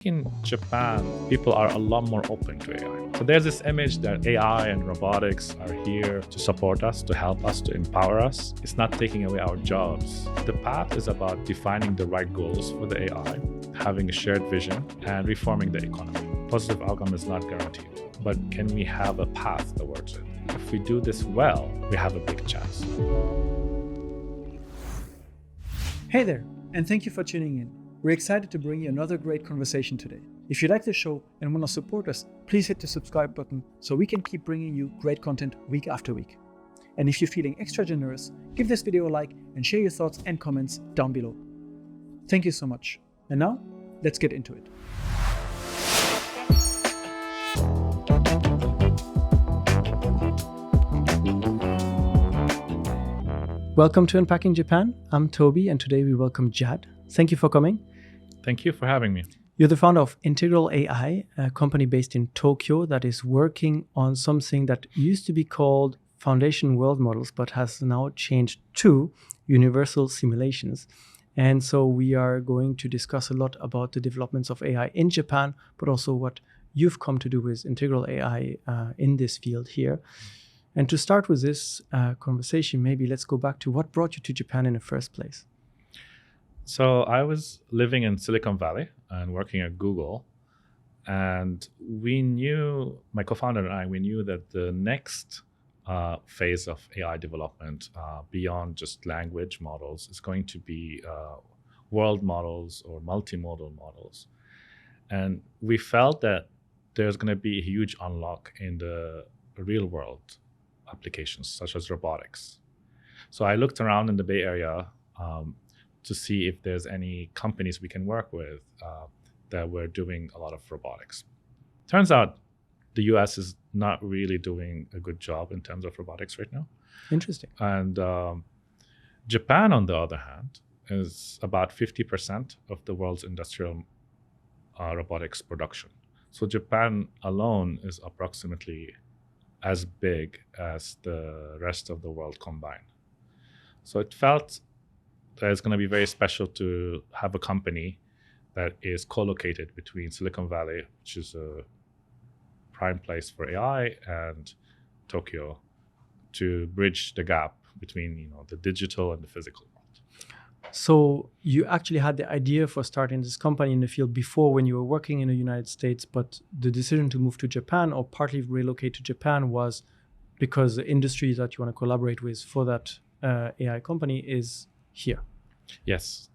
In Japan, people are a lot more open to AI. So there's this image that AI and robotics are here to support us, to help us, to empower us. It's not taking away our jobs. The path is about defining the right goals for the AI, having a shared vision, and reforming the economy. Positive outcome is not guaranteed, but can we have a path towards it? If we do this well, we have a big chance. Hey there, and thank you for tuning in. We're excited to bring you another great conversation today. If you like the show and want to support us, please hit the subscribe button so we can keep bringing you great content week after week. And if you're feeling extra generous, give this video a like and share your thoughts and comments down below. Thank you so much. And now, let's get into it. Welcome to Unpacking Japan. I'm Toby, and today we welcome Jad. Thank you for coming. Thank you for having me. You're the founder of Integral AI, a company based in Tokyo that is working on something that used to be called foundation world models, but has now changed to universal simulations. And so we are going to discuss a lot about the developments of AI in Japan, but also what you've come to do with Integral AI in this field here. And to start with this conversation, maybe let's go back to what brought you to Japan in the first place. So I was living in Silicon Valley and working at Google. And we knew, my co-founder and I, we knew that the next phase of AI development beyond just language models is going to be world models or multimodal models. And we felt that there's going to be a huge unlock in the real world applications, such as robotics. So I looked around in the Bay Area to see if there's any companies we can work with that were doing a lot of robotics. Turns out the US is not really doing a good job in terms of robotics right now. Interesting. And Japan, on the other hand, is about 50% of the world's industrial robotics production. So Japan alone is approximately as big as the rest of the world combined. So it felt that it's going to be very special to have a company that is co-located between Silicon Valley, which is a prime place for AI, and Tokyo, to bridge the gap between the digital and the physical world. So you actually had the idea for starting this company in the field before when you were working in the United States, but the decision to move to Japan or partly relocate to Japan was because the industry that you want to collaborate with for that AI company is here. Yes.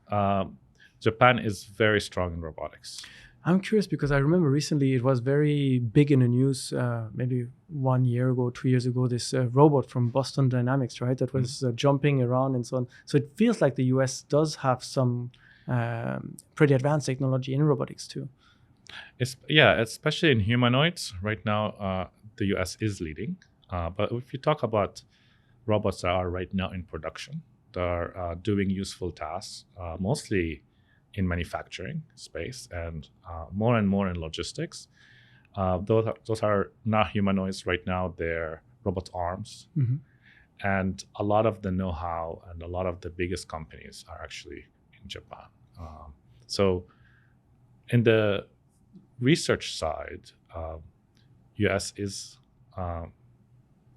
Japan is very strong in robotics. I'm curious because I remember recently it was very big in the news, maybe 1 year ago, 2 years ago, this robot from Boston Dynamics, right? That was jumping around and so on. So it feels like the US does have some pretty advanced technology in robotics too. Especially in humanoids. Right now, the US is leading. But if you talk about robots that are right now in production, that are doing useful tasks, mostly in manufacturing space and more and more in logistics. Those are not humanoids right now. They're robot arms. Mm-hmm. And a lot of the know-how and a lot of the biggest companies are actually in Japan. So in the research side, US is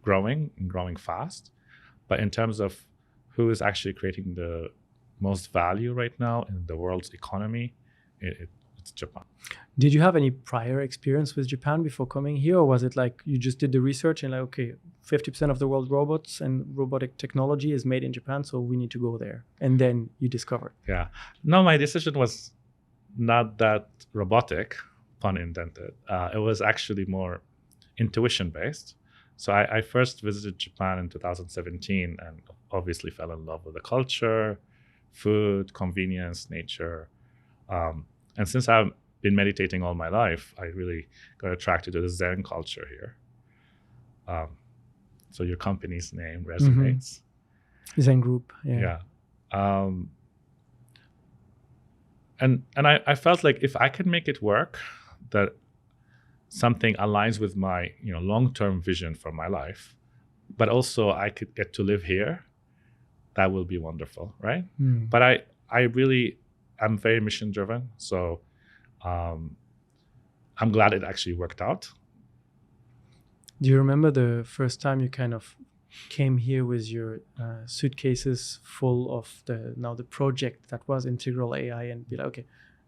growing and growing fast. But in terms of who is actually creating the most value right now in the world's economy, it's Japan. Did you have any prior experience with Japan before coming here, or was it like you just did the research and like, okay, 50% of the world's robots and robotic technology is made in Japan, so we need to go there, and then you discovered? Yeah. No, my decision was not that robotic, pun intended. It was actually more intuition based. So I first visited Japan in 2017 and obviously fell in love with the culture, food, convenience, nature. And since I've been meditating all my life, I really got attracted to the Zen culture here. So your company's name resonates. Mm-hmm. Zen group, yeah. And I felt like if I could make it work, that something aligns with my long-term vision for my life, but also I could get to live here, that will be wonderful, right? But I really am very mission driven. So I'm glad it actually worked out. Do you remember the first time you kind of came here with your suitcases full of the project that was Integral AI and be like, okay,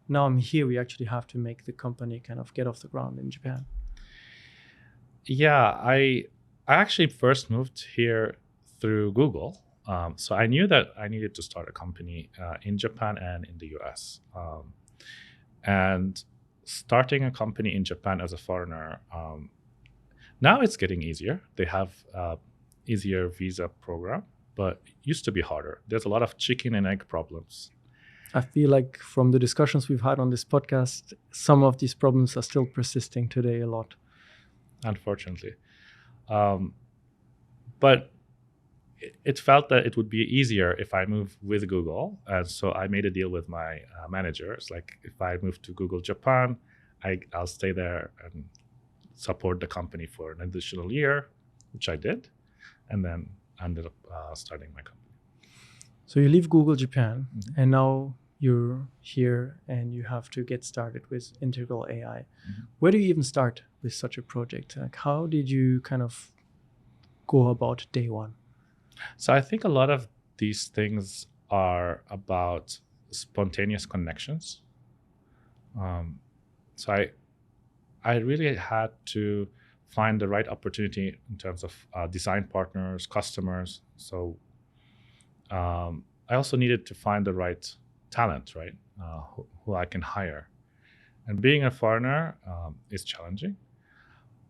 now I'm here. We actually have to make the company kind of get off the ground in Japan. Yeah, I actually first moved here through Google. So I knew that I needed to start a company in Japan and in the US. And starting a company in Japan as a foreigner, now it's getting easier. They have easier visa program, but it used to be harder. There's a lot of chicken and egg problems. I feel like from the discussions we've had on this podcast, some of these problems are still persisting today a lot. Unfortunately. But it felt that it would be easier if I move with Google. And so I made a deal with my managers. Like if I move to Google Japan, I'll stay there and support the company for an additional year, which I did. And then ended up starting my company. So you leave Google Japan, and now you're here and you have to get started with Integral AI. Where do you even start with such a project? Like, how did you kind of go about day one? So I think a lot of these things are about spontaneous connections. So I really had to find the right opportunity in terms of design partners, customers. So I also needed to find the right talent, right, who I can hire. And being a foreigner is challenging.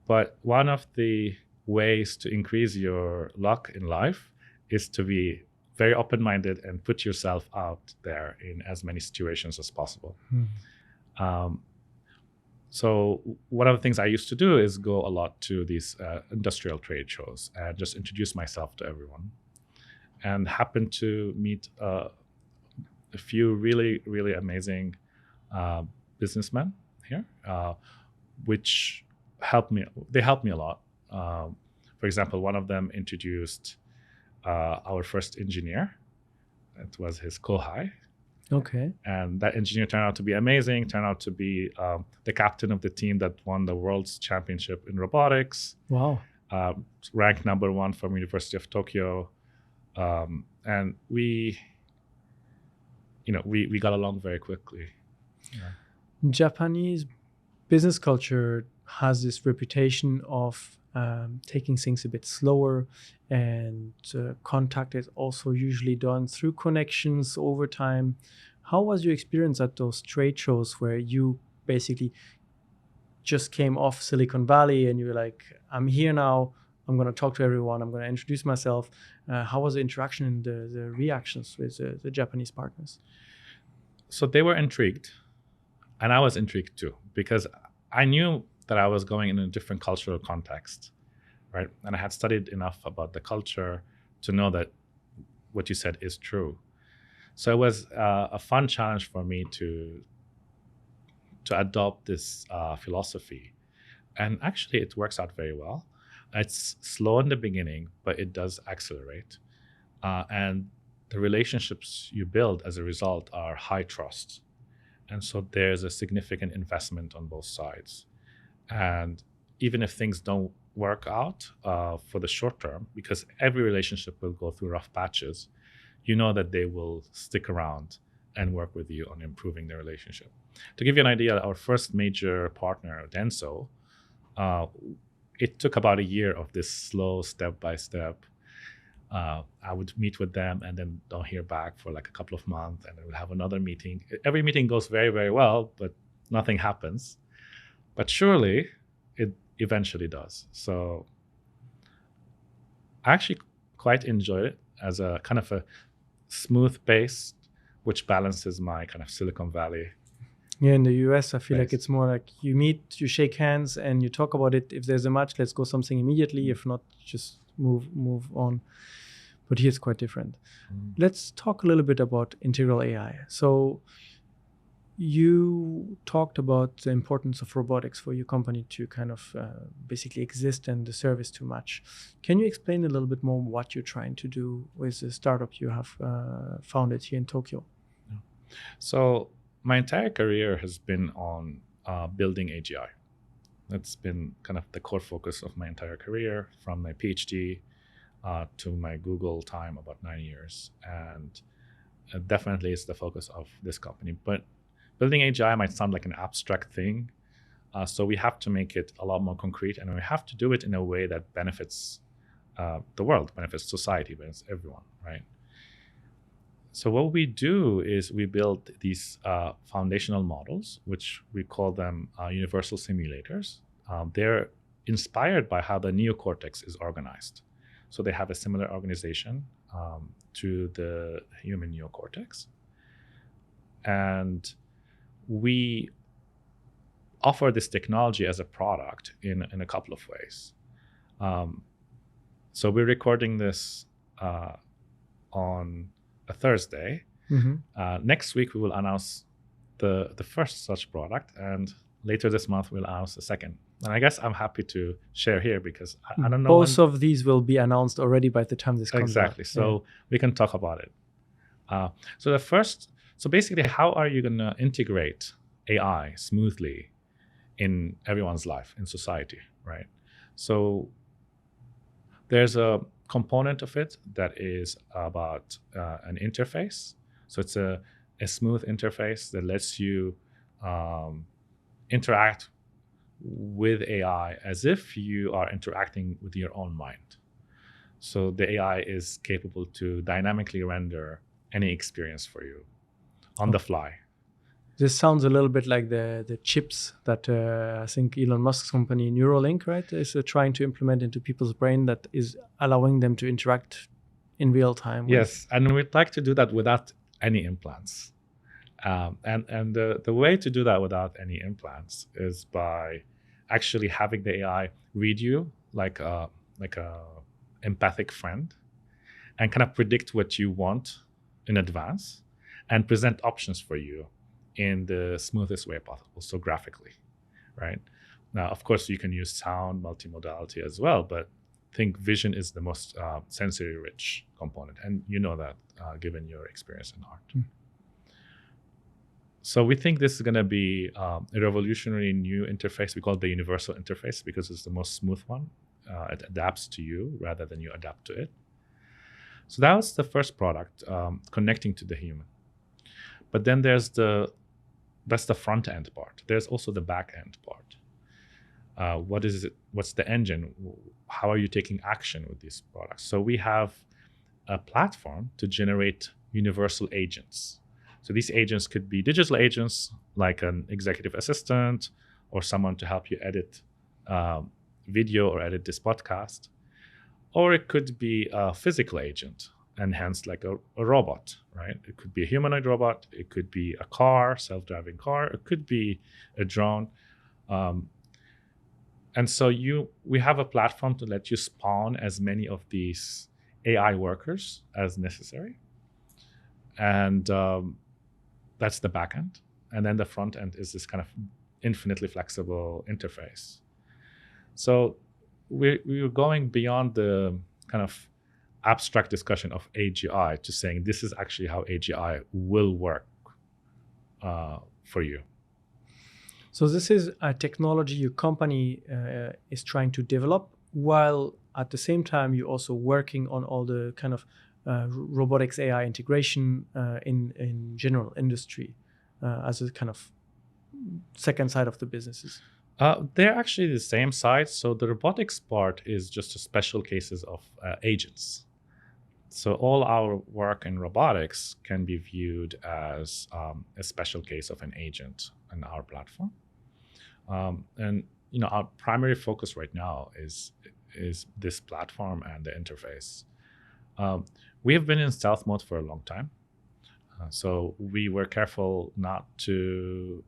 But one of the ways to increase your luck in life is to be very open-minded and put yourself out there in as many situations as possible. So one of the things I used to do is go a lot to these industrial trade shows and just introduce myself to everyone, and happened to meet a few really, really amazing businessmen here, which helped me. They helped me a lot. For example, one of them introduced our first engineer. It was his kohai. Okay. And that engineer turned out to be amazing, turned out to be the captain of the team that won the world's championship in robotics. Wow. Ranked number 1 from University of Tokyo. And we got along very quickly. Yeah. Japanese business culture has this reputation of taking things a bit slower, and contact is also usually done through connections over time. How was your experience at those trade shows where you basically just came off Silicon Valley and you were like, I'm here now, I'm going to talk to everyone, I'm going to introduce myself? How was the interaction and the reactions with the Japanese partners? So they were intrigued, and I was intrigued too, because I knew that I was going in a different cultural context, right? And I had studied enough about the culture to know that what you said is true. So it was a fun challenge for me to adopt this philosophy. And actually, it works out very well. It's slow in the beginning, but it does accelerate. And the relationships you build as a result are high trust. And so there's a significant investment on both sides. And even if things don't work out for the short term, because every relationship will go through rough patches, you know that they will stick around and work with you on improving the relationship. To give you an idea, our first major partner, Denso, it took about a year of this slow step-by-step. I would meet with them and then don't hear back for like a couple of months, and then we'll have another meeting. Every meeting goes very, very well, but nothing happens. But surely it eventually does. So I actually quite enjoy it as a kind of a smooth pace, which balances my kind of Silicon Valley. Yeah, in the US, I feel like it's more like you meet, you shake hands, and you talk about it. If there's a match, let's go something immediately. If not, just move on. But here it's quite different. Let's talk a little bit about Integral AI. So you talked about the importance of robotics for your company to kind of basically exist and the service to match. Can you explain a little bit more what you're trying to do with the startup you have founded here in Tokyo? So my entire career has been on building AGI. That's been kind of the core focus of my entire career, from my PhD to my Google time, about 9 years. And definitely it's the focus of this company. But building AGI might sound like an abstract thing. So we have to make it a lot more concrete, and we have to do it in a way that benefits the world, benefits society, benefits everyone, right? So what we do is we build these foundational models, which we call them universal simulators. They're inspired by how the neocortex is organized. So they have a similar organization to the human neocortex. And we offer this technology as a product in a couple of ways. So we're recording this on a Thursday. Next week, we will announce the first such product, and later this month, we'll announce the second. And I guess I'm happy to share here because I don't know. Both of these will be announced already by the time this comes out. Exactly. So we can talk about it. So basically, how are you going to integrate AI smoothly in everyone's life, in society, right? So there's a component of it that is about an interface. So it's a smooth interface that lets you interact with AI as if you are interacting with your own mind. So the AI is capable to dynamically render any experience for you on the fly. This sounds a little bit like the chips that I think Elon Musk's company Neuralink, right, is trying to implement into people's brain that is allowing them to interact in real time. Yes, and we'd like to do that without any implants. And the way to do that without any implants is by actually having the AI read you like a empathic friend, and kind of predict what you want in advance and present options for you in the smoothest way possible, so graphically, right? Now, of course, you can use sound, multimodality as well, but I think vision is the most sensory-rich component, and you know that given your experience in art. So we think this is going to be a revolutionary new interface. We call it the universal interface because it's the most smooth one. It adapts to you rather than you adapt to it. So that was the first product, connecting to the human. But then that's the front end part. There's also the back end part. What is it? What's the engine? How are you taking action with these products? So we have a platform to generate universal agents. So these agents could be digital agents, like an executive assistant or someone to help you edit video or edit this podcast. Or it could be a physical agent, enhanced like a robot, right? It could be a humanoid robot. It could be a car, self-driving car. It could be a drone. And so we have a platform to let you spawn as many of these AI workers as necessary. And that's the back end. And then the front end is this kind of infinitely flexible interface. So we're going beyond the kind of abstract discussion of AGI to saying this is actually how AGI will work for you. So this is a technology your company is trying to develop, while at the same time you're also working on all the kind of robotics AI integration in general industry as a kind of second side of the businesses. They're actually the same side. So the robotics part is just a special cases of agents. So all our work in robotics can be viewed as a special case of an agent in our platform. And our primary focus right now is this platform and the interface. We have been in stealth mode for a long time. So we were careful not to,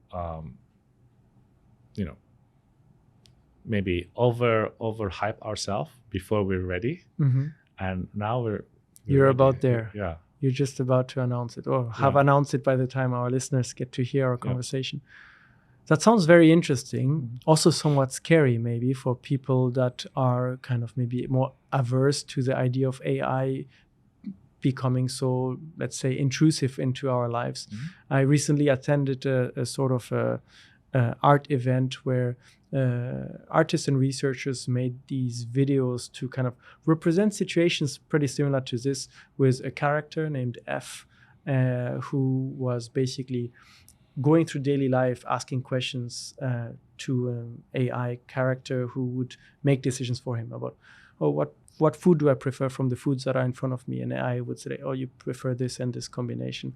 maybe overhype ourselves before we're ready. Mm-hmm. And now you're ready. about there. Yeah. You're just about to announce it, or have announced it by the time our listeners get to hear our conversation. That sounds very interesting. Mm-hmm. Also somewhat scary maybe for people that are kind of maybe more averse to the idea of AI becoming so, let's say, intrusive into our lives. Mhm. I recently attended a sort of art event where artists and researchers made these videos to kind of represent situations pretty similar to this, with a character named F, who was basically going through daily life asking questions to an AI character who would make decisions for him about, oh, what food do I prefer from the foods that are in front of me? And AI would say, oh, you prefer this and this combination,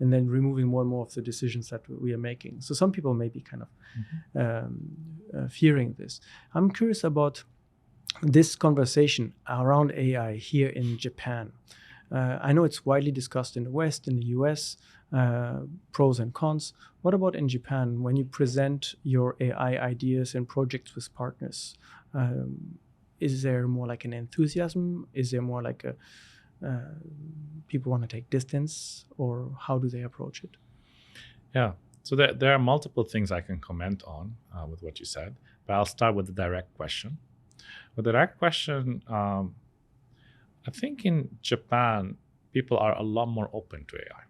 and then removing more and more of the decisions that we are making. So some people may be kind of fearing this. I'm curious about this conversation around AI here in Japan. I know it's widely discussed in the West, in the US, pros and cons. What about in Japan when you present your AI ideas and projects with partners? Is there more like an enthusiasm? Is there more like a people want to take distance, or how do they approach it? Yeah. So there are multiple things I can comment on with what you said, but I'll start with the direct question. With the direct question, I think in Japan, people are a lot more open to AI,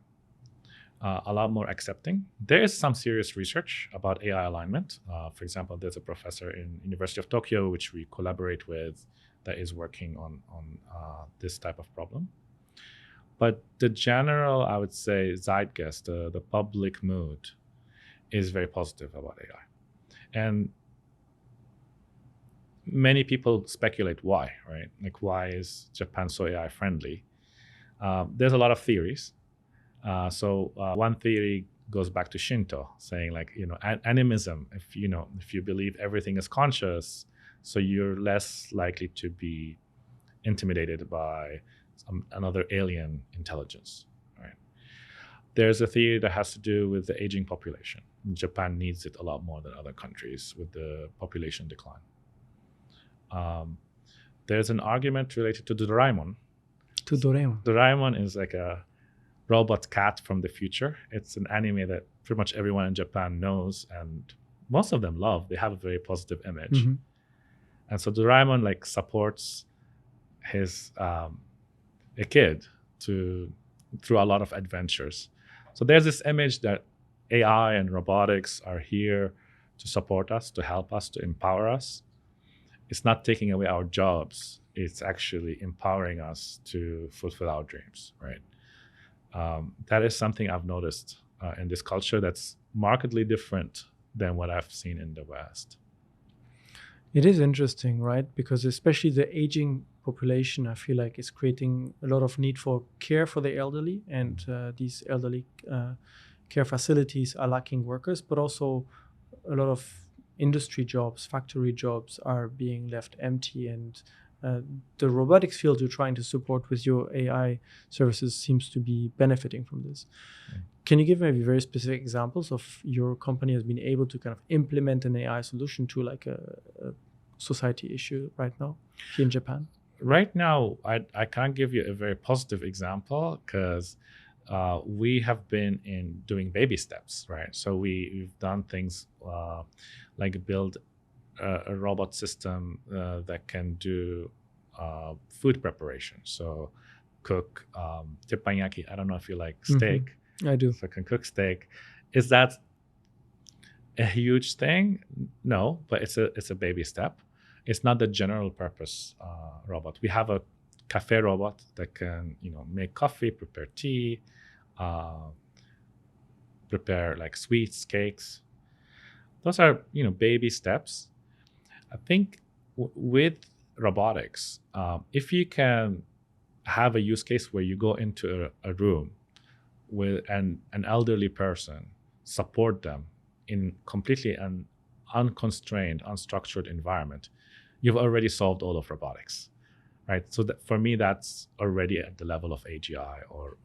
a lot more accepting. There is some serious research about AI alignment. For example, there's a professor in University of Tokyo, which we collaborate with, that is working on this type of problem. But the general, I would say, zeitgeist, the public mood, is very positive about AI. And many people speculate why, right? Like, why is Japan so AI friendly? There's a lot of theories. One theory goes back to Shinto, saying like, animism. If you believe everything is conscious, so you're less likely to be intimidated by another alien intelligence, right? There's a theory that has to do with the aging population. Japan needs it a lot more than other countries with the population decline. There's an argument related to Doraemon. To Doraemon. Doraemon is like a robot cat from the future. It's an anime that pretty much everyone in Japan knows, and most of them love. They have a very positive image. Mm-hmm. And so Doraemon like supports his a kid through a lot of adventures. So there's this image that AI and robotics are here to support us, to help us, to empower us. It's not taking away our jobs. It's actually empowering us to fulfill our dreams, right? That is something I've noticed in this culture that's markedly different than what I've seen in the West. It is interesting, right? Because especially the aging population, I feel like is creating a lot of need for care for the elderly, and these elderly care facilities are lacking workers, but also a lot of industry jobs, factory jobs are being left empty, and the robotics field you're trying to support with your AI services seems to be benefiting from this. Yeah. Can you give maybe very specific examples of your company has been able to kind of implement an AI solution to like a society issue right now here in Japan? Right now, I can't give you a very positive example because we have been in doing baby steps, right? So we've done things like build a robot system that can do food preparation. So cook teppanyaki. I don't know if you like steak. I do. So can cook steak. Is that a huge thing? No, but it's a baby step. It's not the general purpose robot. We have a cafe robot that can make coffee, prepare tea, prepare like sweets, cakes. Those are baby steps. I think with robotics, if you can have a use case where you go into a room with an elderly person, support them in completely an unconstrained, unstructured environment, you've already solved all of robotics, right? So that, for me, that's already at the level of AGI or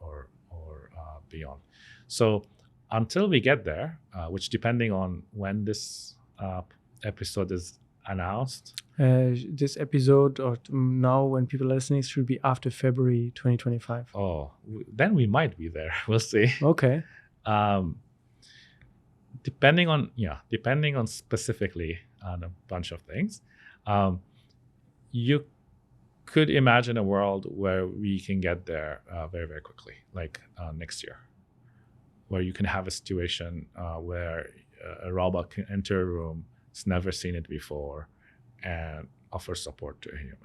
beyond. So until we get there, which depending on when this episode is announced. This episode, or now when people are listening, should be after February 2025. Oh, then we might be there. We'll see. Okay. Depending on specifically on a bunch of things, you could imagine a world where we can get there very, very quickly, like next year, where you can have a situation where a robot can enter a room, it's never seen it before, and offer support to a human.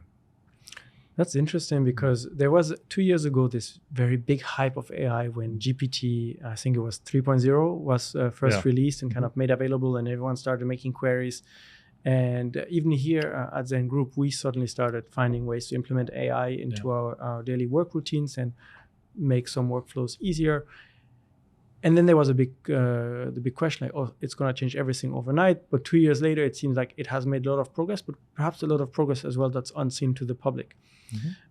That's interesting because there was 2 years ago this very big hype of AI when GPT, I think it was 3.0, was first released and kind of made available, and everyone started making queries. And even here at Zen Group, we suddenly started finding ways to implement AI into our daily work routines and make some workflows easier. And then there was the big question, like, oh, it's going to change everything overnight. But 2 years later, it seems like it has made a lot of progress, but perhaps a lot of progress as well that's unseen to the public.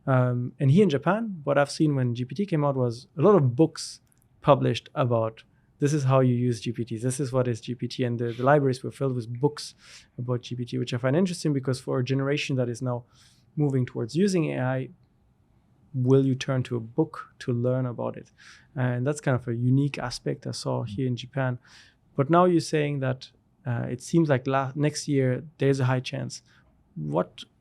And here in Japan, what I've seen when GPT came out was a lot of books published about this is how you use GPT. This is what is GPT. And the libraries were filled with books about GPT, which I find interesting because for a generation that is now moving towards using AI, will you turn to a book to learn about it? And that's kind of a unique aspect I saw here in Japan. But now you're saying that it seems like next year there's a high chance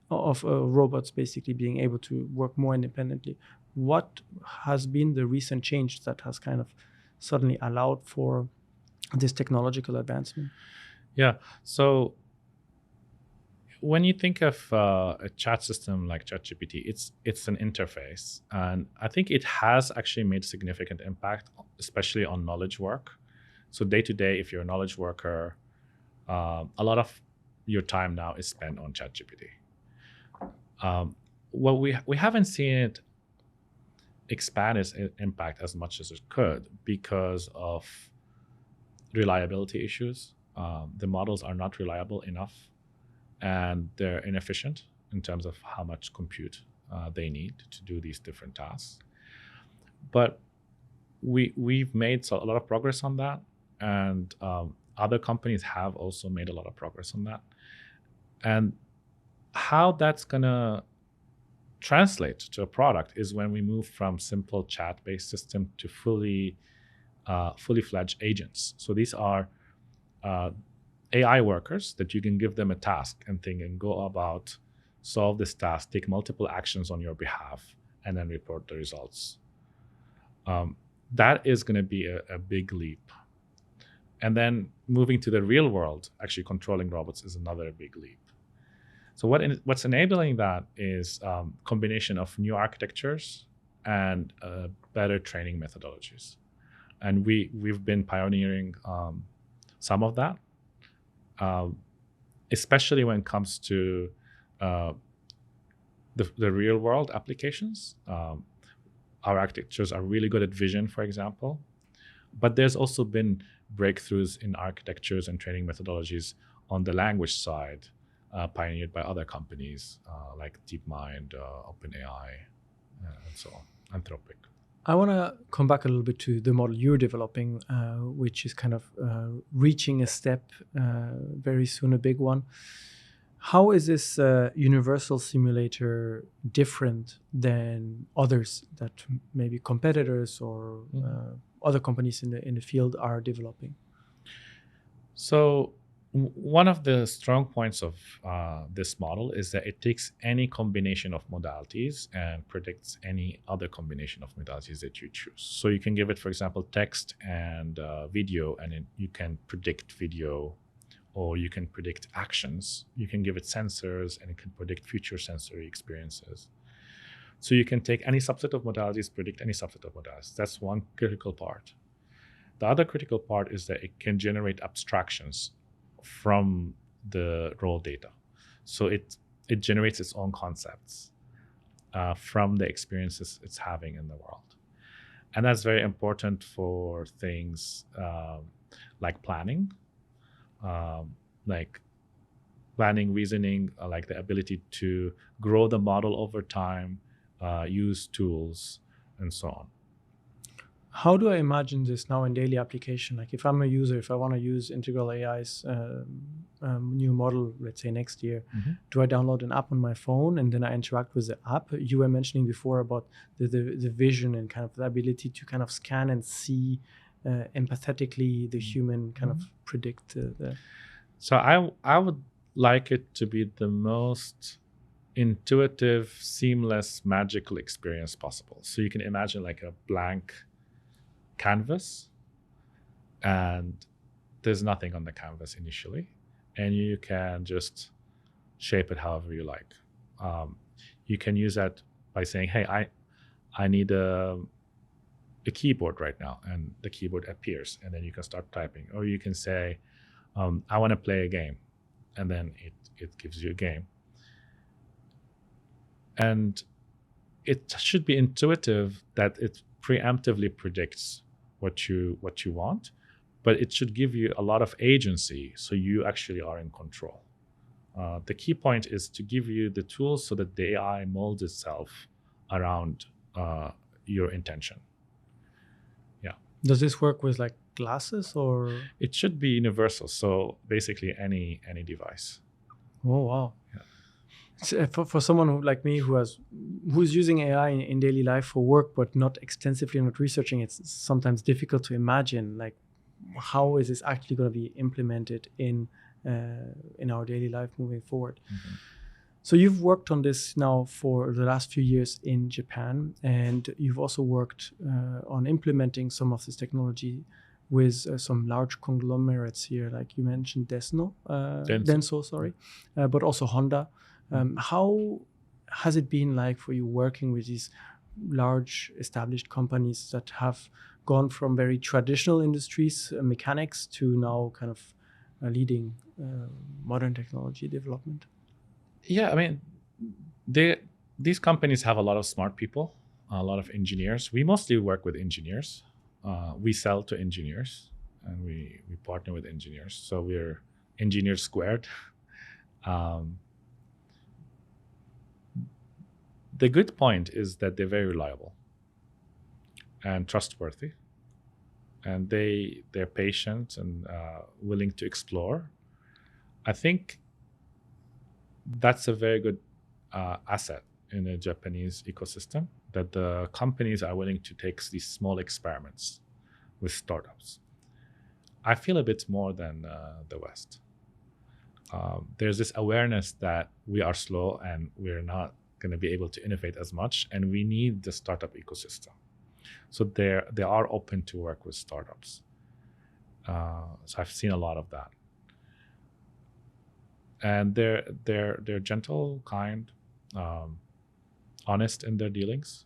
of robots basically being able to work more independently. What has been the recent change that has kind of suddenly allowed for this technological advancement? Yeah. So when you think of a chat system like ChatGPT, it's an interface, and I think it has actually made significant impact, especially on knowledge work. So day to day, if you're a knowledge worker, a lot of your time now is spent on ChatGPT. Well, we haven't seen it expand its impact as much as it could because of reliability issues. The models are not reliable enough, and they're inefficient in terms of how much compute they need to do these different tasks. But we've made a lot of progress on that, and other companies have also made a lot of progress on that. And how that's gonna translate to a product is when we move from simple chat-based system to fully fledged agents. So these are AI workers that you can give them a task and they can go about, solve this task, take multiple actions on your behalf, and then report the results. That is going to be a big leap. And then moving to the real world, actually controlling robots is another big leap. So what's enabling that is combination of new architectures and better training methodologies. And we've been pioneering some of that, especially when it comes to the real world applications. Our architectures are really good at vision, for example, but there's also been breakthroughs in architectures and training methodologies on the language side, pioneered by other companies like DeepMind, OpenAI, and so on, Anthropic. I want to come back a little bit to the model you're developing, which is kind of reaching a step very soon, a big one. How is this universal simulator different than others that maybe competitors or other companies in the field are developing? So one of the strong points of this model is that it takes any combination of modalities and predicts any other combination of modalities that you choose. So you can give it, for example, text and video, and you can predict video, or you can predict actions. You can give it sensors, and it can predict future sensory experiences. So you can take any subset of modalities, predict any subset of modalities. That's one critical part. The other critical part is that it can generate abstractions from the raw data. So it generates its own concepts from the experiences it's having in the world. And that's very important for things like planning, reasoning, like the ability to grow the model over time, use tools, and so on. How do I imagine this now in daily application? Like if I'm a user, if I want to use Integral AI's new model, let's say next year, do I download an app on my phone and then I interact with the app? You were mentioning before about the vision and kind of the ability to kind of scan and see empathetically the human kind of predict the... So I would like it to be the most intuitive, seamless, magical experience possible. So you can imagine like a blank canvas, and there's nothing on the canvas initially, and you can just shape it however you like. You can use that by saying, hey, I need a keyboard right now, and the keyboard appears, and then you can start typing. Or you can say, I want to play a game, and then it gives you a game. And it should be intuitive, that it preemptively predicts what you want, but it should give you a lot of agency, so you actually are in control. The key point is to give you the tools so that the AI molds itself around your intention. Yeah. Does this work with like glasses or? It should be universal. So basically any device. Oh, wow. Yeah. So for someone like me who's using AI in daily life for work, but not extensively, not researching, it's sometimes difficult to imagine like how is this actually going to be implemented in our daily life moving forward. Mm-hmm. So you've worked on this now for the last few years in Japan, and you've also worked on implementing some of this technology with some large conglomerates here, like you mentioned Denso, sorry, but also Honda. How has it been like for you working with these large established companies that have gone from very traditional industries, mechanics, to now kind of leading modern technology development? Yeah, I mean, these companies have a lot of smart people, a lot of engineers. We mostly work with engineers. We sell to engineers, and we partner with engineers. So we're engineers squared. The good point is that they're very reliable and trustworthy, and they're patient and willing to explore. I think that's a very good asset in a Japanese ecosystem, that the companies are willing to take these small experiments with startups. I feel a bit more than the West. There's this awareness that we are slow and we're not going to be able to innovate as much, and we need the startup ecosystem. So they are open to work with startups. So I've seen a lot of that. And they're gentle, kind, honest in their dealings.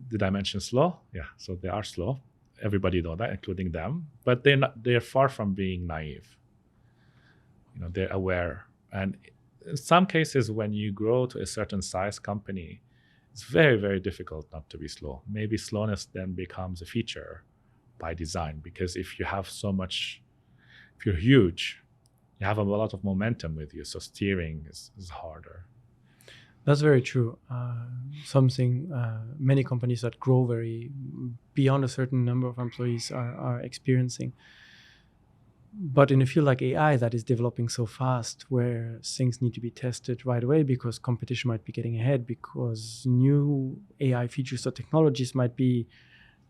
Did I mention slow? Yeah, so they are slow. Everybody knows that, including them. But they're far from being naive. They're aware. And in some cases, when you grow to a certain size company, it's very, very difficult not to be slow. Maybe slowness then becomes a feature by design, because if you have if you're huge, you have a lot of momentum with you, so steering is harder. That's very true. Something many companies that grow very beyond a certain number of employees are experiencing. But in a field like AI that is developing so fast, where things need to be tested right away because competition might be getting ahead, because new AI features or technologies might be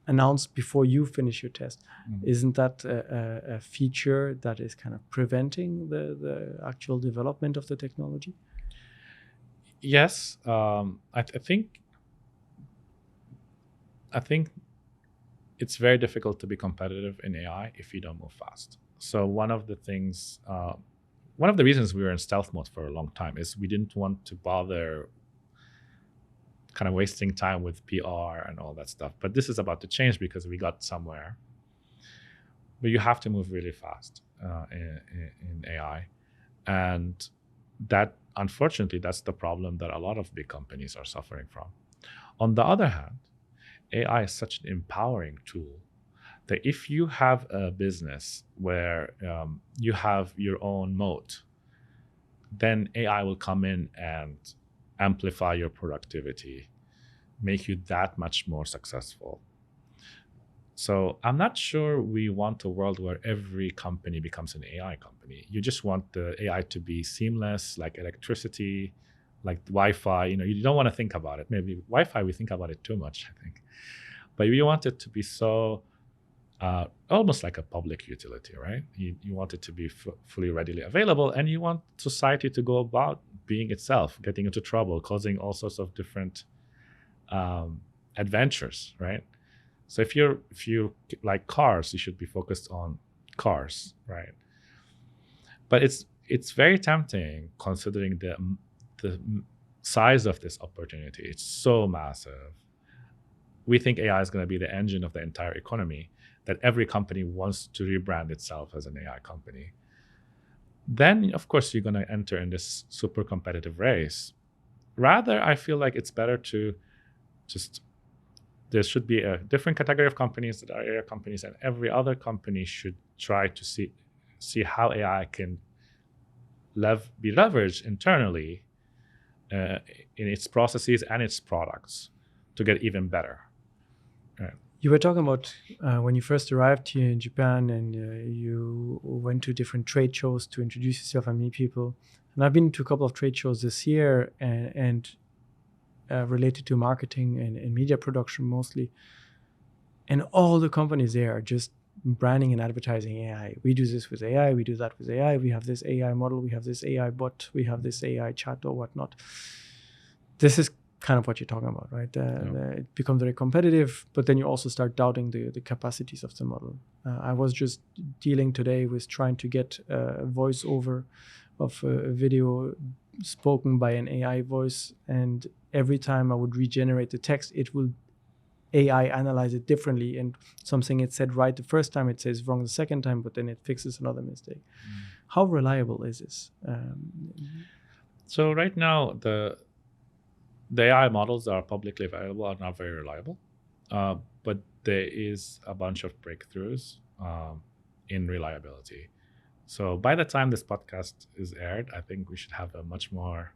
announced before you finish your test. Mm-hmm. Isn't that a feature that is kind of preventing the actual development of the technology? Yes, I think it's very difficult to be competitive in AI if you don't move fast. So one of the reasons we were in stealth mode for a long time is we didn't want to bother kind of wasting time with PR and all that stuff. But this is about to change because we got somewhere. But you have to move really fast in AI. And that, unfortunately, that's the problem that a lot of big companies are suffering from. On the other hand, AI is such an empowering tool that if you have a business where you have your own moat, then AI will come in and amplify your productivity, make you that much more successful. So I'm not sure we want a world where every company becomes an AI company. You just want the AI to be seamless, like electricity, like Wi-Fi. You don't want to think about it. Maybe Wi-Fi, we think about it too much, I think. But you want it to be so almost like a public utility, right? You want it to be fully readily available, and you want society to go about being itself, getting into trouble, causing all sorts of different adventures, right? So if you like cars, you should be focused on cars, right? But it's very tempting considering the size of this opportunity. It's so massive. We think AI is going to be the engine of the entire economy, that every company wants to rebrand itself as an AI company. Then, of course, you're going to enter in this super competitive race. Rather, I feel like it's better to just, there should be a different category of companies that are AI companies, and every other company should try to see how AI can be leveraged internally in its processes and its products to get even better. Right. You were talking about when you first arrived here in Japan, and you went to different trade shows to introduce yourself and meet people. And I've been to a couple of trade shows this year, and related to marketing and media production mostly. And all the companies there are just branding and advertising AI. We do this with AI, we do that with AI, we have this AI model, we have this AI bot, we have this AI chat or whatnot. This is kind of what you're talking about, right? It becomes very competitive, but then you also start doubting the capacities of the model. I was just dealing today with trying to get a voiceover of a video spoken by an AI voice, and every time I would regenerate the text, it will AI analyze it differently, and something it said right the first time, it says wrong the second time, but then it fixes another mistake. How reliable is this? So right now, the AI models that are publicly available are not very reliable, but there is a bunch of breakthroughs in reliability. So by the time this podcast is aired, I think we should have a much more,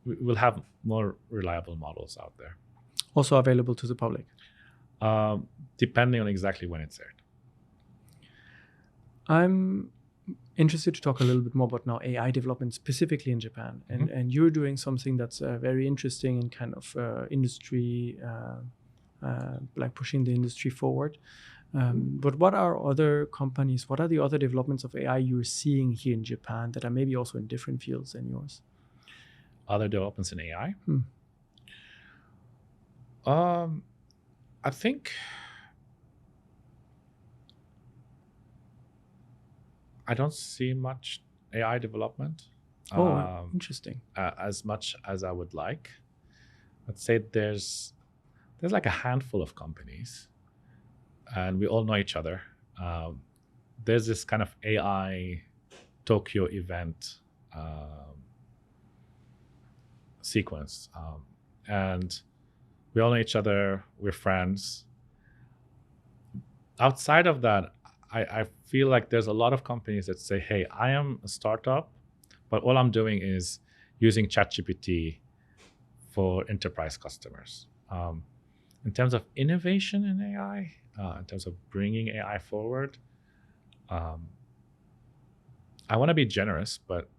we'll have more reliable models out there. Also available to the public? Depending on exactly when it's aired. I'm interested to talk a little bit more about now AI development specifically in Japan. And you're doing something that's very interesting in kind of industry, like pushing the industry forward. But what are other companies, what are the other developments of AI you're seeing here in Japan that are maybe also in different fields than yours? Other developments in AI? I think I don't see much AI development. Interesting. As much as I would like. I'd say there's like a handful of companies, and we all know each other. There's this kind of AI Tokyo event sequence, and we all know each other. We're friends. Outside of that, I feel like there's a lot of companies that say, hey, I am a startup, but all I'm doing is using ChatGPT for enterprise customers. In terms of innovation in AI, in terms of bringing AI forward, I want to be generous, but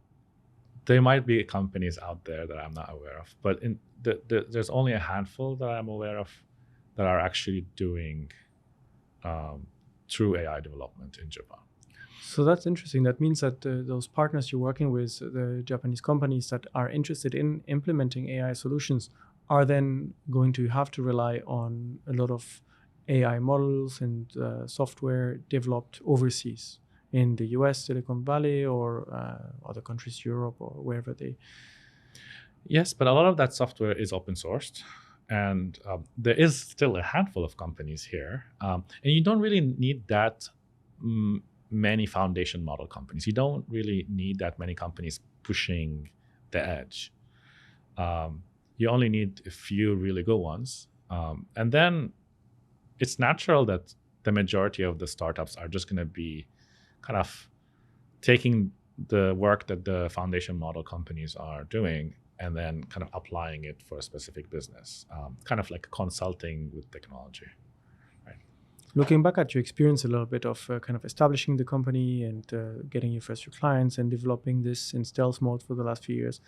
there might be companies out there that I'm not aware of. But there's only a handful that I'm aware of that are actually doing true AI development in Japan. So that's interesting. That means that those partners you're working with, the Japanese companies that are interested in implementing AI solutions, are then going to have to rely on a lot of AI models and software developed overseas in the US, Silicon Valley, or other countries, Europe, or wherever they... Yes, but a lot of that software is open sourced. And there is still a handful of companies here. And you don't really need that many foundation model companies. You don't really need that many companies pushing the edge. You only need a few really good ones. And then it's natural that the majority of the startups are just going to be kind of taking the work that the foundation model companies are doing and then kind of applying it for a specific business, kind of like consulting with technology. Right. Looking back at your experience a little bit of kind of establishing the company and getting your first clients and developing this in stealth mode for the last few years,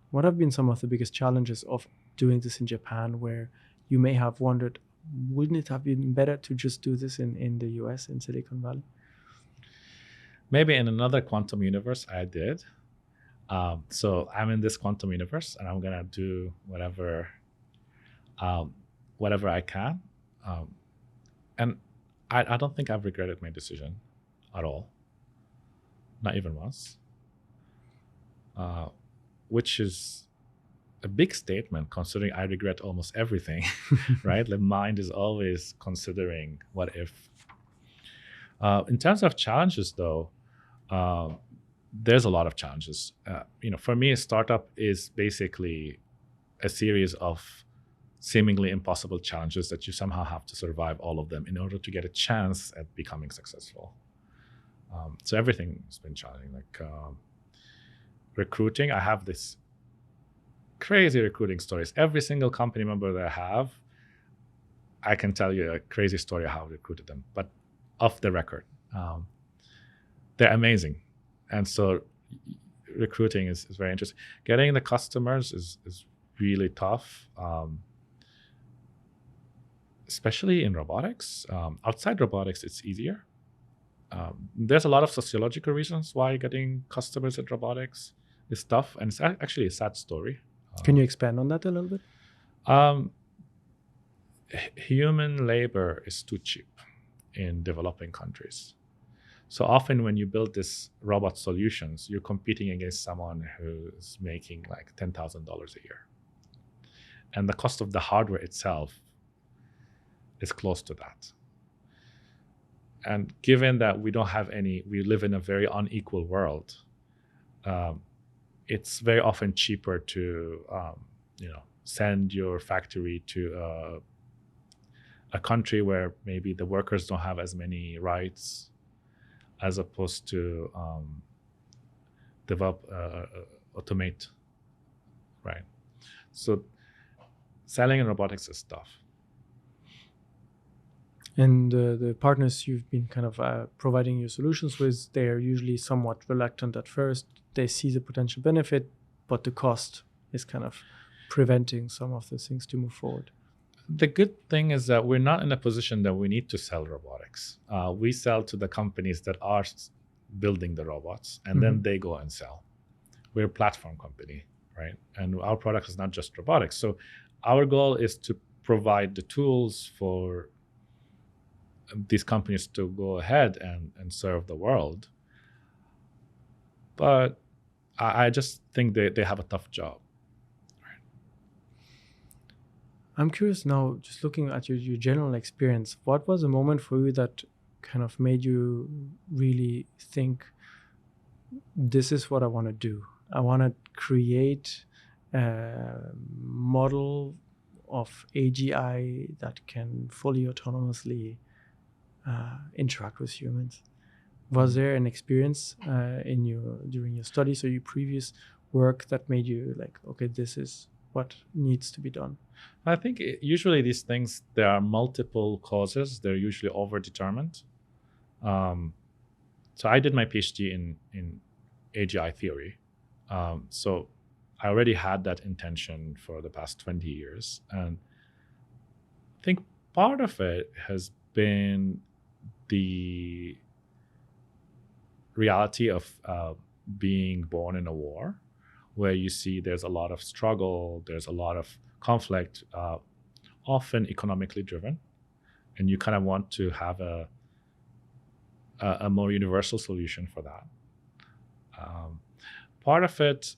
what have been some of the biggest challenges of doing this in Japan, where you may have wondered, wouldn't it have been better to just do this in the US, in Silicon Valley? Maybe in another quantum universe I did. So I'm in this quantum universe, and I'm gonna do um, whatever I can. Um, and I don't think I've regretted my decision at all, not even once, uh, which is a big statement considering I regret almost everything, right? The mind is always considering what if. In terms of challenges, though, um, there's a lot of challenges. For me, a startup is basically a series of seemingly impossible challenges that you somehow have to survive all of them in order to get a chance at becoming successful. So everything's been challenging. Like recruiting, I have this crazy recruiting stories. Every single company member that I have, I can tell you a crazy story of how I recruited them, but off the record. They're amazing. And so recruiting is very interesting. Getting the customers is really tough, especially in robotics. Outside robotics, it's easier. There's a lot of sociological reasons why getting customers in robotics is tough, and it's actually a sad story. Can you expand on that a little bit? Um, Human labor is too cheap in developing countries. So often when you build these robot solutions, you're competing against someone who's making like $10,000 a year. And the cost of the hardware itself is close to that. And given that we live in a very unequal world, it's very often cheaper to, send your factory to a country where maybe the workers don't have as many rights, as opposed to automate, right? So selling in robotics is tough. And the partners you've been kind of providing your solutions with, they're usually somewhat reluctant at first. They see the potential benefit, but the cost is kind of preventing some of the things to move forward. The good thing is that we're not in a position that we need to sell robotics. We sell to the companies that are building the robots, and then they go and sell. We're a platform company, right? And our product is not just robotics. So our goal is to provide the tools for these companies to go ahead and serve the world. But I just think they have a tough job. I'm curious now, just looking at your general experience, what was a moment for you that kind of made you really think, this is what I want to do? I want to create a model of AGI that can fully autonomously interact with humans. Was there an experience during your studies or your previous work that made you like, okay, this is what needs to be done? I think usually these things, there are multiple causes. They're usually overdetermined. So I did my PhD in AGI theory. So I already had that intention for the past 20 years. And I think part of it has been the reality of being born in a war, where you see there's a lot of struggle, there's a lot of conflict, often economically driven, and you kind of want to have a more universal solution for that. Part of it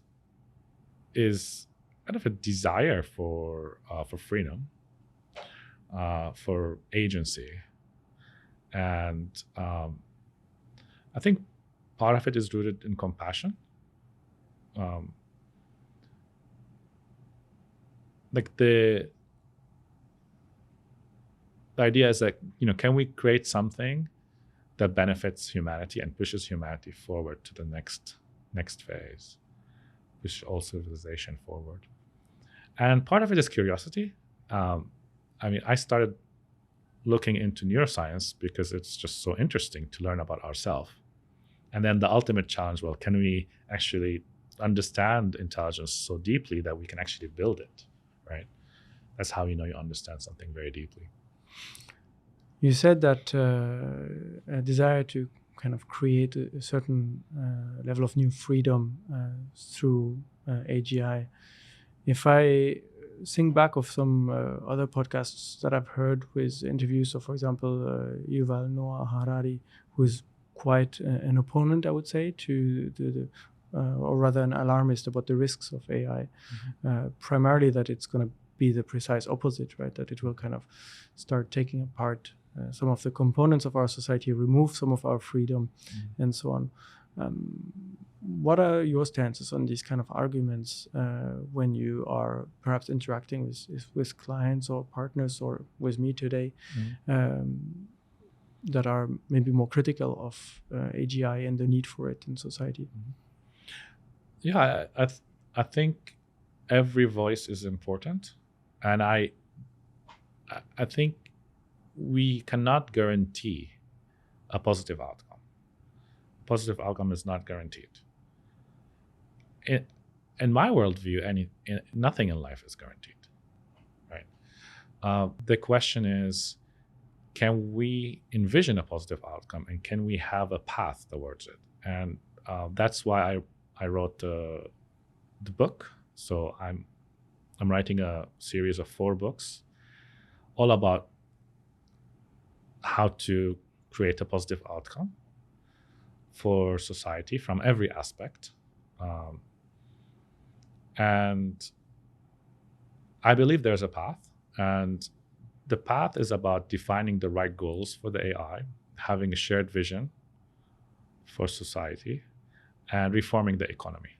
is kind of a desire for freedom, for agency, and I think part of it is rooted in compassion. Like the idea is that, can we create something that benefits humanity and pushes humanity forward to the next phase, push all civilization forward. And part of it is curiosity. I started looking into neuroscience because it's just so interesting to learn about ourselves. And then the ultimate challenge, well, can we actually understand intelligence so deeply that we can actually build it, right? That's how you understand something very deeply. You said that a desire to kind of create a certain level of new freedom through AGI. If I think back of some other podcasts that I've heard with interviews of, for example, Yuval Noah Harari, who is quite an opponent, I would say, to the or rather an alarmist about the risks of AI, primarily that it's going to be the precise opposite, right? That it will kind of start taking apart some of the components of our society, remove some of our freedom, and so on. What are your stances on these kind of arguments when you are perhaps interacting with clients or partners or with me today that are maybe more critical of AGI and the need for it in society? Yeah, I think every voice is important, and I think we cannot guarantee a positive outcome. Positive outcome is not guaranteed. In my worldview, nothing in life is guaranteed, right? The question is, can we envision a positive outcome, and can we have a path towards it? And that's why I wrote the book. So I'm writing a series of 4 books, all about how to create a positive outcome for society from every aspect. And I believe there's a path, and the path is about defining the right goals for the AI, having a shared vision for society, and reforming the economy.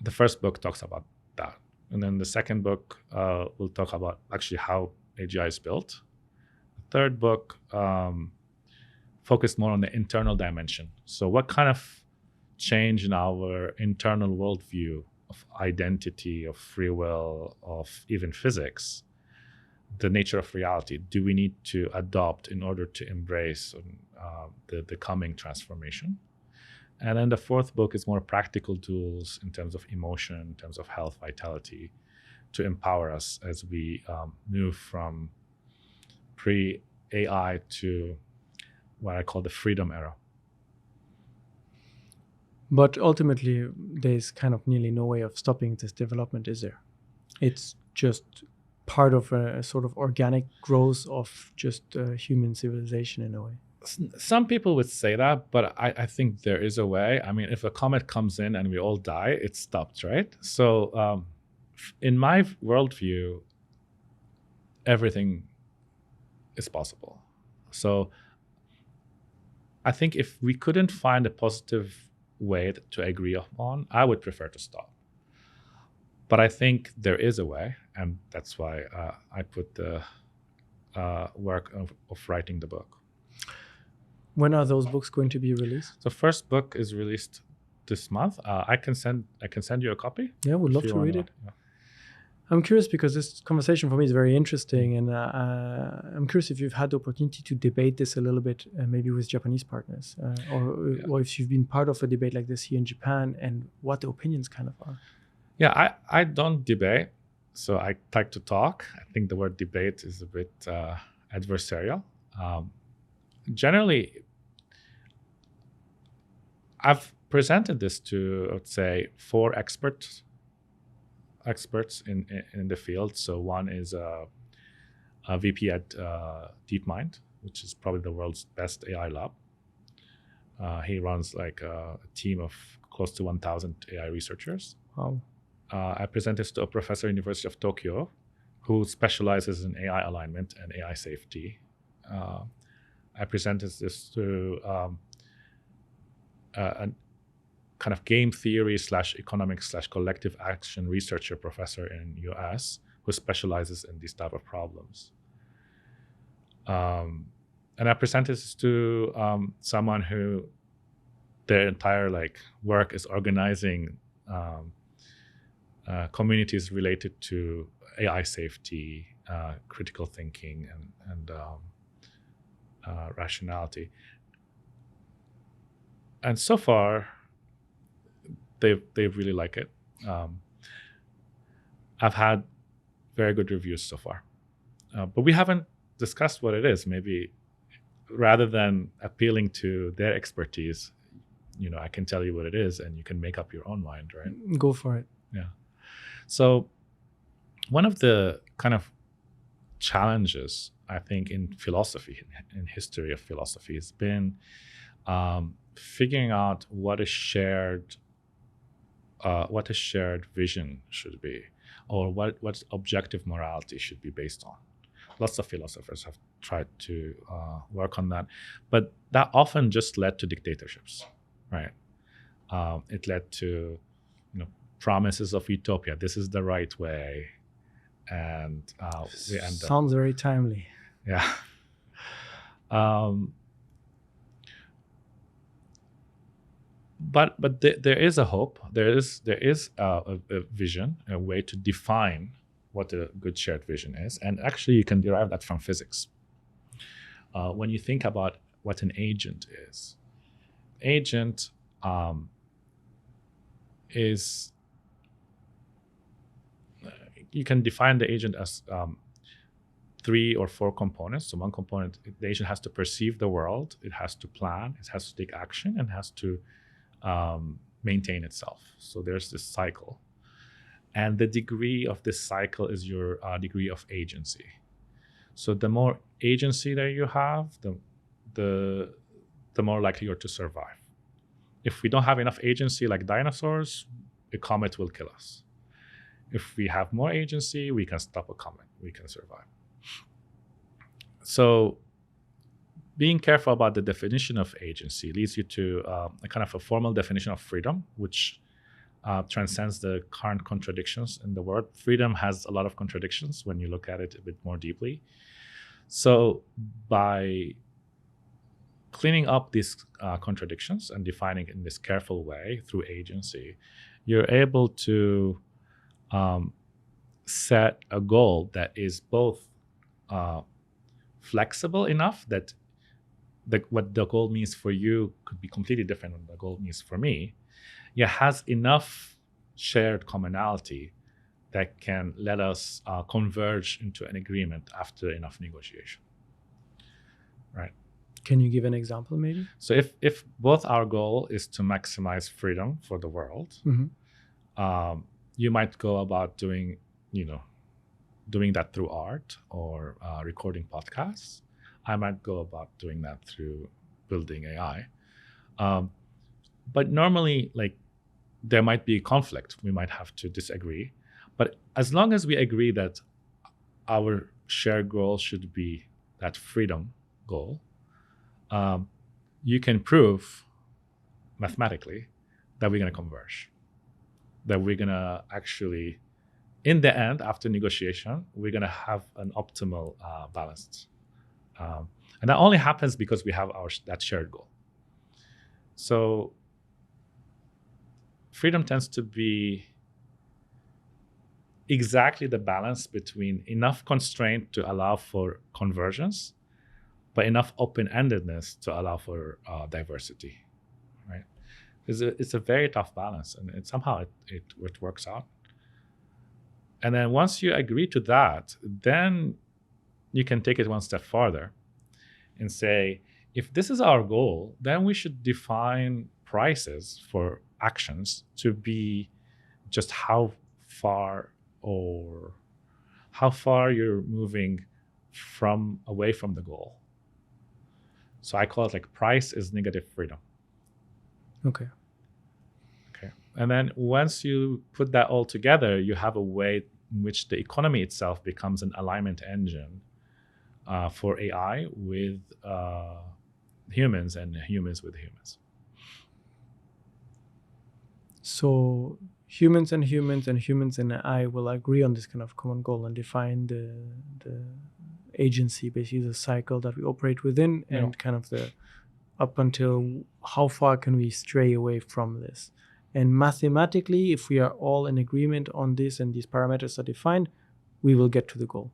The first book talks about that. And then the second book will talk about actually how AGI is built. The third book focused more on the internal dimension. So what kind of change in our internal worldview of identity, of free will, of even physics, the nature of reality, do we need to adopt in order to embrace the coming transformation? And then the fourth book is more practical tools in terms of emotion, in terms of health, vitality, to empower us as we move from pre-AI to what I call the freedom era. But ultimately, there's kind of nearly no way of stopping this development, is there? It's just part of a sort of organic growth of just human civilization in a way. Some people would say that, but I think there is a way. I mean, if a comet comes in and we all die, it stops, right? So in my worldview, everything is possible. So I think if we couldn't find a positive way to agree upon, I would prefer to stop. But I think there is a way, and that's why I put the work of writing the book. When are those books going to be released? The first book is released this month. I can send you a copy. Yeah, would love to read it. Yeah. I'm curious because this conversation for me is very interesting, and I'm curious if you've had the opportunity to debate this a little bit, maybe with Japanese partners, or if you've been part of a debate like this here in Japan, and what the opinions kind of are. Yeah, I don't debate, so I like to talk. I think the word debate is a bit adversarial. Generally, I've presented this to, I would say, 4 experts in the field. So one is a VP at DeepMind, which is probably the world's best AI lab. He runs like a team of close to 1,000 AI researchers. Wow. I present this to a professor at University of Tokyo who specializes in AI alignment and AI safety. I presented this to a kind of game theory / economics / collective action researcher professor in US who specializes in these type of problems. And I presented this to someone who their entire work is organizing communities related to AI safety, critical thinking, and rationality. And so far, they really like it. I've had very good reviews so far, but we haven't discussed what it is. Maybe rather than appealing to their expertise, I can tell you what it is and you can make up your own mind, right? Go for it. Yeah. So one of the kind of challenges, I think, in philosophy, in history of philosophy, has been figuring out what a shared vision should be, or what objective morality should be based on. Lots of philosophers have tried to work on that, but that often just led to dictatorships, right? It led to promises of utopia. This is the right way, and we end up. Sounds very timely. Yeah. But there is a hope. There is a vision, a way to define what a good shared vision is, and actually you can derive that from physics. When you think about what an agent is, is you can define the agent as 3 or 4 components. So one component, the agent has to perceive the world, it has to plan, it has to take action, and has to maintain itself. So there's this cycle, and the degree of this cycle is your degree of agency. So the more agency that you have, the more likely you're to survive. If we don't have enough agency, like dinosaurs, a comet will kill us. If we have more agency, we can stop a comet, we can survive. So being careful about the definition of agency leads you to a kind of a formal definition of freedom, which transcends the current contradictions in the word. Freedom has a lot of contradictions when you look at it a bit more deeply. So by cleaning up these contradictions and defining in this careful way through agency, you're able to set a goal that is both flexible enough that what the goal means for you could be completely different than the goal means for me, yet has enough shared commonality that can let us converge into an agreement after enough negotiation, right? Can you give an example, maybe? So if both our goal is to maximize freedom for the world, you might go about doing that through art or recording podcasts. I might go about doing that through building AI. But normally, there might be conflict. We might have to disagree. But as long as we agree that our shared goal should be that freedom goal, you can prove mathematically that we're going to converge, that we're going to actually, in the end, after negotiation, we're going to have an optimal balance. And that only happens because we have that shared goal. So freedom tends to be exactly the balance between enough constraint to allow for convergence, but enough open-endedness to allow for diversity, right? It's a very tough balance, and somehow it works out. And then once you agree to that, then you can take it one step farther and say, if this is our goal, then we should define prices for actions to be just how far you're moving away from the goal. So I call it price is negative freedom. Okay. And then once you put that all together, you have a way in which the economy itself becomes an alignment engine for AI with humans and humans with humans. So humans and humans and humans and AI will agree on this kind of common goal and define the agency, basically the cycle that we operate within, and kind of the up until how far can we stray away from this. And mathematically, if we are all in agreement on this and these parameters are defined, we will get to the goal.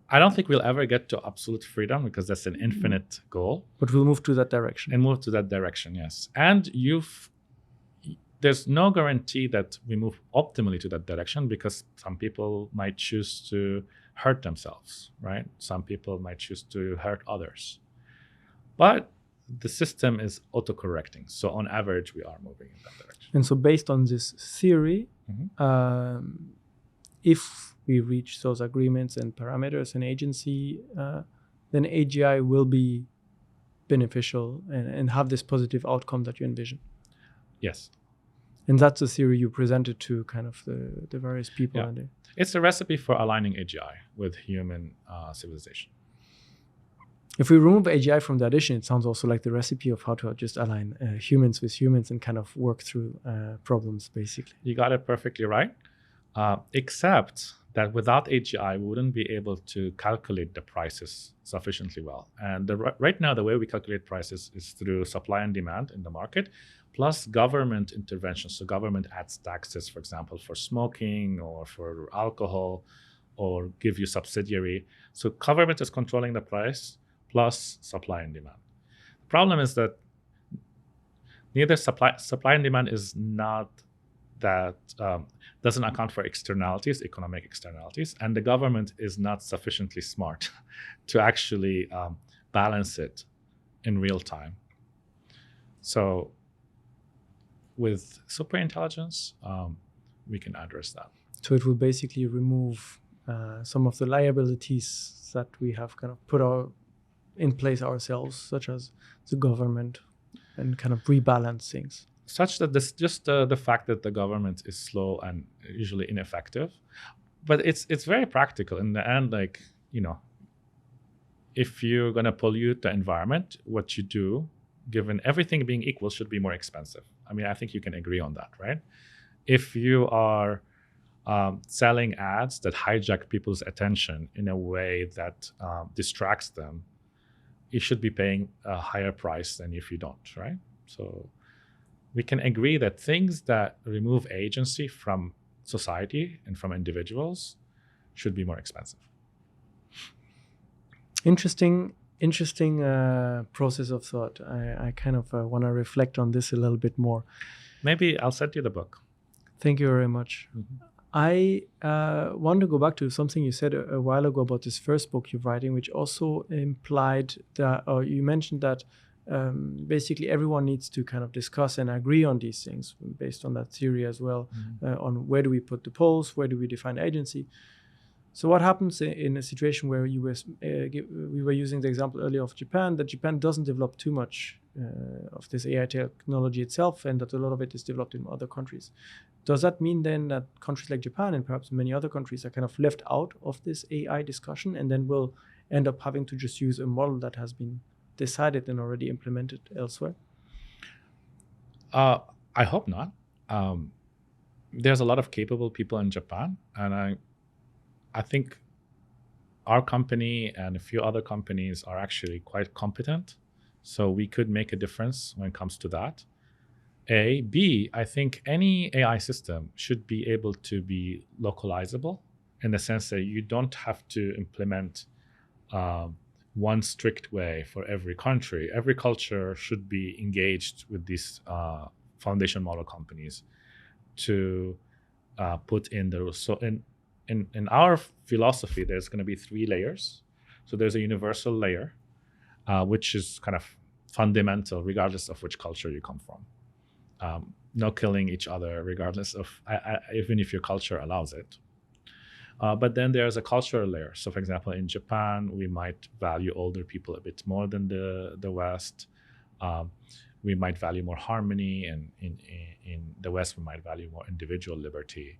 I don't think we'll ever get to absolute freedom because that's an infinite goal. But we'll move to that direction. And move to that direction, yes. And there's no guarantee that we move optimally to that direction because some people might choose to hurt themselves, right? Some people might choose to hurt others. but the system is autocorrecting. So on average, we are moving in that direction. And so based on this theory, if we reach those agreements and parameters and agency, then AGI will be beneficial and have this positive outcome that you envision. Yes. And that's the theory you presented to kind of the various people. Yeah. It's a recipe for aligning AGI with human civilization. If we remove AGI from the addition, it sounds also like the recipe of how to just align humans with humans and kind of work through problems, basically. You got it perfectly right. Except that without AGI, we wouldn't be able to calculate the prices sufficiently well. And right now, the way we calculate prices is through supply and demand in the market, plus government intervention. So government adds taxes, for example, for smoking or for alcohol, or give you subsidiary. So government is controlling the price plus supply and demand. The problem is that neither supply and demand is not that doesn't account for externalities, economic externalities, and the government is not sufficiently smart to actually balance it in real time. So with superintelligence, we can address that. So it will basically remove some of the liabilities that we have kind of put in place ourselves, such as the government, and kind of rebalance things. Such that this just the fact that the government is slow and usually ineffective, but it's very practical in the end. Like, if you're gonna pollute the environment, what you do, given everything being equal, should be more expensive. I mean, I think you can agree on that, right? If you are selling ads that hijack people's attention in a way that distracts them, you should be paying a higher price than if you don't, right? So we can agree that things that remove agency from society and from individuals should be more expensive. Interesting process of thought. I kind of want to reflect on this a little bit more. Maybe I'll send you the book. Thank you very much. Mm-hmm. I want to go back to something you said a while ago about this first book you're writing, which also implied that, or you mentioned that basically everyone needs to kind of discuss and agree on these things based on that theory as well, on where do we put the poles, where do we define agency. So what happens in a situation where we were using the example earlier of Japan, that Japan doesn't develop too much of this AI technology itself, and that a lot of it is developed in other countries. Does that mean then that countries like Japan and perhaps many other countries are kind of left out of this AI discussion, and then will end up having to just use a model that has been decided and already implemented elsewhere? I hope not. There's a lot of capable people in Japan, and I think our company and a few other companies are actually quite competent, so we could make a difference when it comes to that. B, I think any AI system should be able to be localizable, in the sense that you don't have to implement one strict way for every country. Every culture should be engaged with these foundation model companies to put in the rules. So in our philosophy, there's going to be 3 layers. So there's a universal layer, which is kind of fundamental regardless of which culture you come from. No killing each other regardless of, even if your culture allows it. But then there's a cultural layer. So for example, in Japan, we might value older people a bit more than the West. We might value more harmony, and in the West, we might value more individual liberty.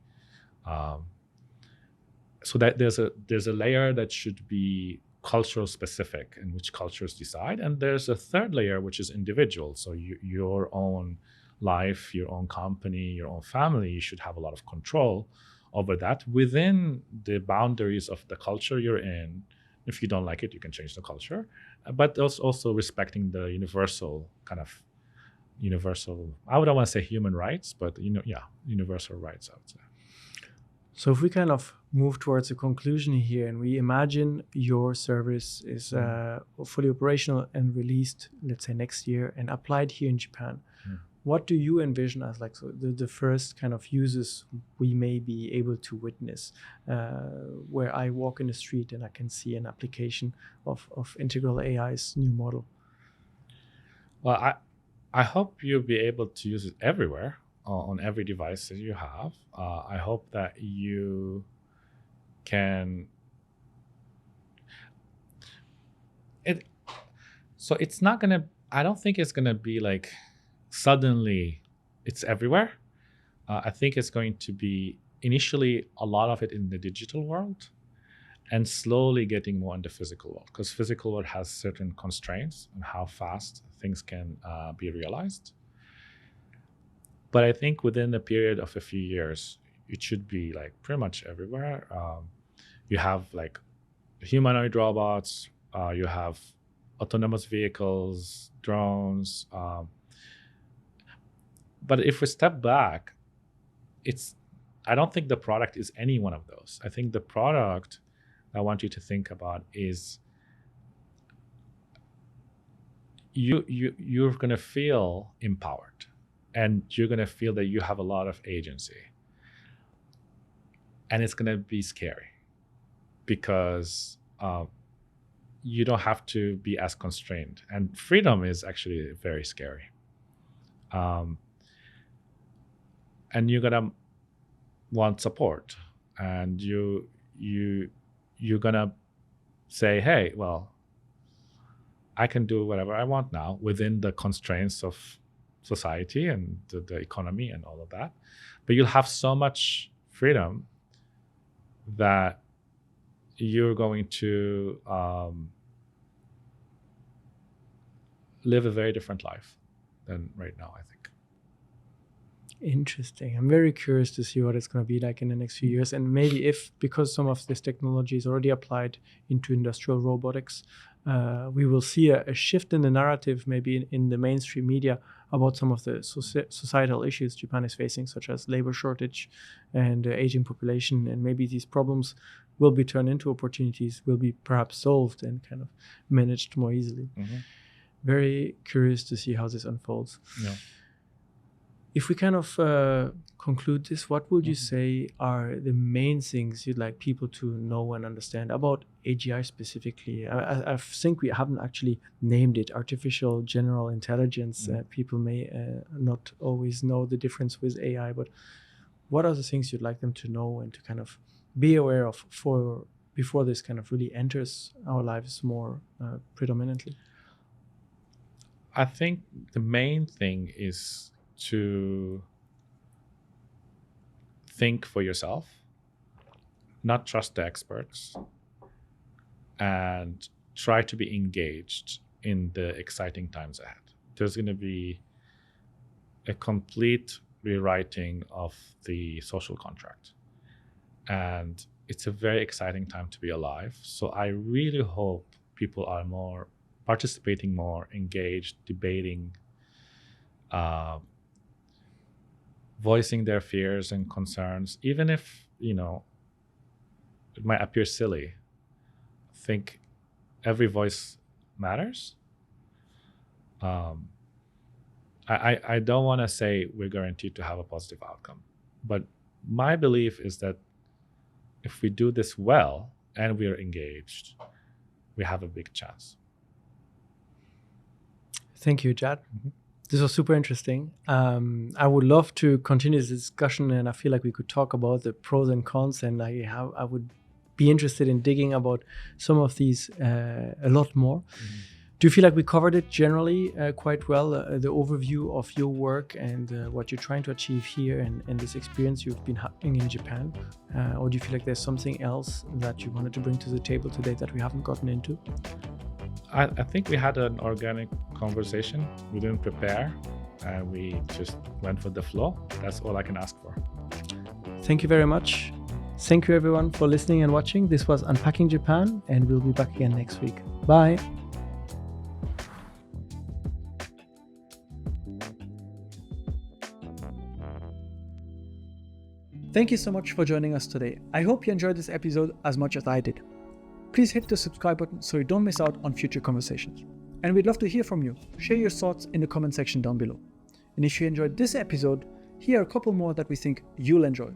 So that there's a layer that should be cultural specific, in which cultures decide, and there's a third layer which is individual. So your own life, your own company, your own family, you should have a lot of control over that within the boundaries of the culture you're in. If you don't like it, you can change the culture, but also respecting the universal, I wouldn't want to say human rights, but universal rights, I would say. So if we kind of move towards a conclusion here, and we imagine your service is fully operational and released, let's say next year, and applied here in Japan, what do you envision as the first kind of uses we may be able to witness, where I walk in the street and I can see an application of Integral AI's new model? Well, I hope you'll be able to use it everywhere on every device that you have. I hope that you can it. So it's not gonna. I don't think it's gonna be like suddenly it's everywhere. I think it's going to be initially a lot of it in the digital world, and slowly getting more in the physical world, because physical world has certain constraints on how fast things can be realized. But I think within a period of a few years, it should be like pretty much everywhere. You have like humanoid robots, you have autonomous vehicles, drones. But if we step back, it's I don't think the product is any one of those. I think the product I want you to think about is you're gonna feel empowered, and you're gonna feel that you have a lot of agency, and it's gonna be scary because you don't have to be as constrained, and freedom is actually very scary. And you're gonna want support, and you're gonna say, hey, well, I can do whatever I want now within the constraints of society and the economy and all of that. But you'll have so much freedom that you're going to live a very different life than right now, I think. Interesting. I'm very curious to see what it's going to be like in the next few years. And maybe if, because some of this technology is already applied into industrial robotics, we will see a shift in the narrative, maybe in the mainstream media, about some of the societal issues Japan is facing, such as labor shortage and aging population. And maybe these problems will be turned into opportunities, will be perhaps solved and kind of managed more easily. Mm-hmm. Very curious to see how this unfolds. Yeah. If we kind of conclude this, what would you say are the main things you'd like people to know and understand about AGI specifically? I think we haven't actually named it, artificial general intelligence. People may not always know the difference with AI, but what are the things you'd like them to know and to kind of be aware of before this kind of really enters our lives more predominantly? I think the main thing is to think for yourself, not trust the experts, and try to be engaged in the exciting times ahead. There's going to be a complete rewriting of the social contract, and it's a very exciting time to be alive. So I really hope people are more participating, more engaged, debating, voicing their fears and concerns, even if it might appear silly. I think every voice matters. I don't want to say we're guaranteed to have a positive outcome, but my belief is that if we do this well and we are engaged, we have a big chance. Thank you, Jad. Mm-hmm. This was super interesting. I would love to continue this discussion, and I feel like we could talk about the pros and cons, and I would be interested in digging about some of these a lot more. Mm-hmm. Do you feel like we covered it generally quite well, the overview of your work and what you're trying to achieve here and this experience you've been having in Japan? Or do you feel like there's something else that you wanted to bring to the table today that we haven't gotten into? I think we had an organic conversation. We didn't prepare, and we just went with the flow. That's all I can ask for. Thank you very much. Thank you everyone for listening and watching. This was Unpacking Japan, and we'll be back again next week. Bye. Thank you so much for joining us today. I hope you enjoyed this episode as much as I did. Please hit the subscribe button so you don't miss out on future conversations. And we'd love to hear from you. Share your thoughts in the comment section down below. And if you enjoyed this episode, here are a couple more that we think you'll enjoy.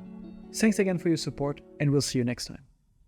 Thanks again for your support, and we'll see you next time.